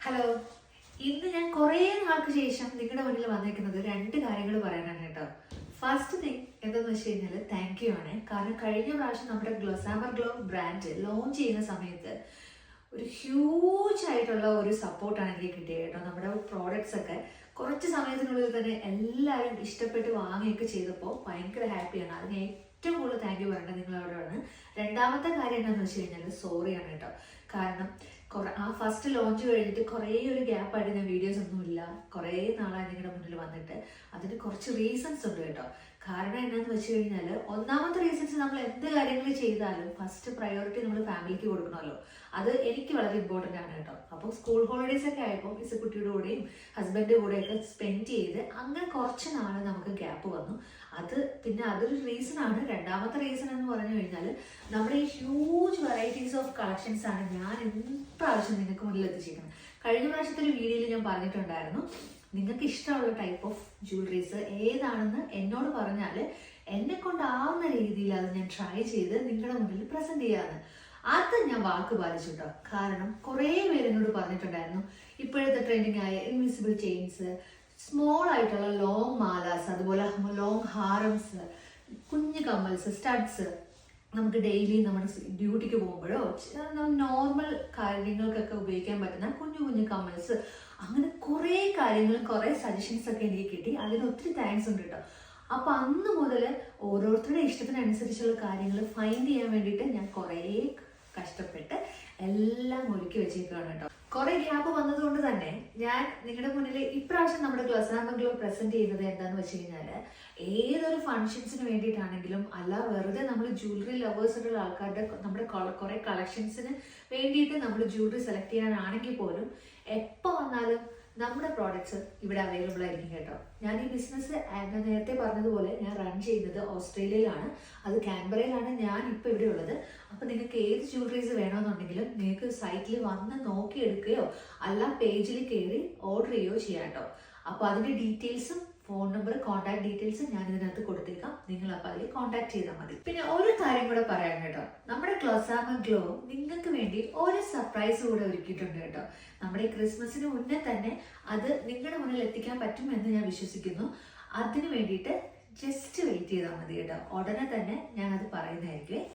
Hello, ഇന്ന് ഞാൻ കുറേ നാൾക്ക് ശേഷം നിങ്ങളുടെ മുന്നിൽ വന്നിരിക്കുന്നത് രണ്ട് കാര്യങ്ങൾ പറയാനാണ് കേട്ടോ. ഫസ്റ്റ് തിങ് എന്താണെന്ന് വെച്ച് കഴിഞ്ഞാൽ താങ്ക് യു ആണ്. കാരണം കഴിഞ്ഞ പ്രാവശ്യം നമ്മുടെ ഗ്ലോസാമർ ഗ്ലോ ബ്രാൻഡ് ലോഞ്ച് ചെയ്യുന്ന സമയത്ത് ഒരു ഹ്യൂജ് ആയിട്ടുള്ള ഒരു സപ്പോർട്ടാണ് എനിക്ക് കിട്ടിയത് കേട്ടോ. നമ്മുടെ പ്രോഡക്ട്സ് ഒക്കെ കുറച്ച് സമയത്തിനുള്ളിൽ തന്നെ എല്ലാവരും ഇഷ്ടപ്പെട്ട് വാങ്ങുകയൊക്കെ ചെയ്തപ്പോൾ ഭയങ്കര ഹാപ്പിയാണ്. അതിന് ഏറ്റവും കൂടുതൽ താങ്ക് യു പറയേണ്ടത് നിങ്ങളോടാണ്. രണ്ടാമത്തെ കാര്യം എന്താണെന്ന് വെച്ച് കഴിഞ്ഞാൽ സോറിയാണ് കേട്ടോ. കാരണം ആ ഫസ്റ്റ് ലോഞ്ച് കഴിഞ്ഞിട്ട് കുറേ ഒരു ഗ്യാപ്പായിട്ട് ഞാൻ വീഡിയോസ് ഒന്നുമില്ല, കുറേ നാളായി നിങ്ങളുടെ മുന്നിൽ വന്നിട്ട്. അതിന് കുറച്ച് റീസൺസ് ഉണ്ട് കേട്ടോ. കാരണം എന്താണെന്ന് വെച്ച് കഴിഞ്ഞാൽ ഒന്നാമത്തെ റീസൺസ്, നമ്മൾ എന്ത് കാര്യങ്ങൾ ചെയ്താലും ഫസ്റ്റ് പ്രയോറിറ്റി നമ്മൾ ഫാമിലിക്ക് കൊടുക്കണമല്ലോ. അത് എനിക്ക് വളരെ ഇമ്പോർട്ടൻ്റ് ആണ് കേട്ടോ. അപ്പോൾ സ്കൂൾ ഹോളിഡേയ്സ് ഒക്കെ ആയപ്പോൾ കുട്ടിയുടെ കൂടെയും ഹസ്ബൻഡിൻ്റെ കൂടെയൊക്കെ സ്പെൻഡ് ചെയ്ത് അങ്ങനെ കുറച്ച് നാൾ നമുക്ക് ഗ്യാപ്പ് വന്നു. പിന്നെ അതൊരു റീസണാണ്. രണ്ടാമത്തെ റീസൺ എന്ന് പറഞ്ഞു കഴിഞ്ഞാൽ നമ്മുടെ ഈ ഹ്യൂജ് വെറൈറ്റീസ് ഓഫ് കളക്ഷൻസ് ആണ് ഞാൻ ഇപ്രാവശ്യം നിങ്ങൾക്ക് മുന്നിൽ എത്തിച്ചിരിക്കുന്നത്. കഴിഞ്ഞ പ്രാവശ്യത്തെ ഒരു വീഡിയോയിൽ ഞാൻ പറഞ്ഞിട്ടുണ്ടായിരുന്നു, നിങ്ങൾക്ക് ഇഷ്ടമുള്ള ടൈപ്പ് ഓഫ് ജ്വല്ലറീസ് ഏതാണെന്ന് എന്നോട് പറഞ്ഞാൽ എന്നെ കൊണ്ടാവുന്ന രീതിയിൽ അത് ഞാൻ ട്രൈ ചെയ്ത് നിങ്ങളുടെ മുന്നിൽ പ്രസന്റ് ചെയ്യാന്ന്. അത് ഞാൻ വാക്ക് പാലിച്ചു കേട്ടോ. കാരണം കുറേ പേര് എന്നോട് പറഞ്ഞിട്ടുണ്ടായിരുന്നു ഇപ്പോഴത്തെ ട്രെൻഡിങ് ആയ ഇൻവിസിബിൾ ചെയിൻസ്, സ്മോൾ ആയിട്ടുള്ള ലോങ് മാലാസ്, അതുപോലെ ലോങ് ഹാരംസ്, കുഞ്ഞു കമ്മൽസ്, സ്റ്റഡ്സ്, നമുക്ക് ഡെയിലി നമ്മുടെ ഡ്യൂട്ടിക്ക് പോകുമ്പോഴോ നോർമൽ കാര്യങ്ങൾക്കൊക്കെ ഉപയോഗിക്കാൻ പറ്റുന്ന കുഞ്ഞു കുഞ്ഞു കമ്മൽസ്, അങ്ങനെ കുറേ കാര്യങ്ങളും കുറേ സജഷൻസ് ഒക്കെ എനിക്ക് കിട്ടി. അതിന് ഒത്തിരി താങ്ക്സ് ഉണ്ട് കേട്ടോ. അപ്പൊ അന്ന് മുതൽ ഓരോരുത്തരുടെ ഇഷ്ടത്തിനനുസരിച്ചുള്ള കാര്യങ്ങൾ ഫൈൻഡ് ചെയ്യാൻ വേണ്ടിയിട്ട് ഞാൻ കുറേ കഷ്ടപ്പെട്ട് എല്ലാം ഒരുക്കി വെച്ചേക്കാണ് കേട്ടോ. കുറെ ഗ്യാപ്പ് വന്നതുകൊണ്ട് തന്നെ ഞാൻ നിങ്ങളുടെ മുന്നിൽ ഇപ്രാവശ്യം നമ്മുടെ ഗ്ലോസാമർ ഗ്ലോ പ്രസന്റ് ചെയ്യുന്നത് എന്താന്ന് വെച്ച് കഴിഞ്ഞാൽ, ഏതൊരു ഫംഗ്ഷൻസിന് വേണ്ടിയിട്ടാണെങ്കിലും അല്ല വെറുതെ നമ്മൾ ജ്വല്ലറി ലവേഴ്സിലുള്ള ആൾക്കാരുടെ നമ്മുടെ കുറെ കളക്ഷൻസിന് വേണ്ടിയിട്ട് നമ്മൾ ജ്വല്ലറി സെലക്ട് ചെയ്യാനാണെങ്കിൽ പോലും എപ്പോൾ വന്നാലും നമ്മുടെ പ്രോഡക്ട്സ് ഇവിടെ അവൈലബിൾ ആയിരിക്കും കേട്ടോ. ഞാൻ ഈ ബിസിനസ് നേരത്തെ പറഞ്ഞതുപോലെ ഞാൻ റൺ ചെയ്യുന്നത് ഓസ്ട്രേലിയയിലാണ്, അത് കാൻബറയിലാണ് ഞാൻ ഇപ്പോൾ ഇവിടെ ഉള്ളത്. അപ്പോൾ നിങ്ങൾക്ക് ഏത് ജ്വല്ലറീസ് വേണമെന്നുണ്ടെങ്കിലും നിങ്ങൾക്ക് സൈറ്റിൽ വന്ന് നോക്കിയെടുക്കുകയോ അല്ല പേജിൽ കയറി ഓർഡർ ചെയ്യുകയോ ചെയ്യാം കേട്ടോ. അപ്പോൾ അതിൻ്റെ ഡീറ്റെയിൽസും ഫോൺ നമ്പർ, കോൺടാക്ട് ഡീറ്റെയിൽസ് ഞാൻ ഇതിനകത്ത് കൊടുത്തേക്കാം. നിങ്ങൾ അപ്പോൾ അതിൽ കോൺടാക്ട് ചെയ്താൽ മതി. പിന്നെ ഒരു കാര്യം കൂടെ പറയാം കേട്ടോ, നമ്മുടെ ഗ്ലോസാമർ ഗ്ലോ നിങ്ങൾക്ക് വേണ്ടി ഒരു സർപ്രൈസ് കൂടെ ഒരുക്കിയിട്ടുണ്ട് കേട്ടോ. നമ്മുടെ ഈ ക്രിസ്മസിന് മുന്നേ തന്നെ അത് നിങ്ങളുടെ മുന്നിൽ എത്തിക്കാൻ പറ്റുമെന്ന് ഞാൻ വിശ്വസിക്കുന്നു. അതിന് വേണ്ടിയിട്ട് ജസ്റ്റ് വെയിറ്റ് ചെയ്താൽ മതി കേട്ടോ. ഉടനെ തന്നെ ഞാൻ അത് പറയുന്നതായിരിക്കും.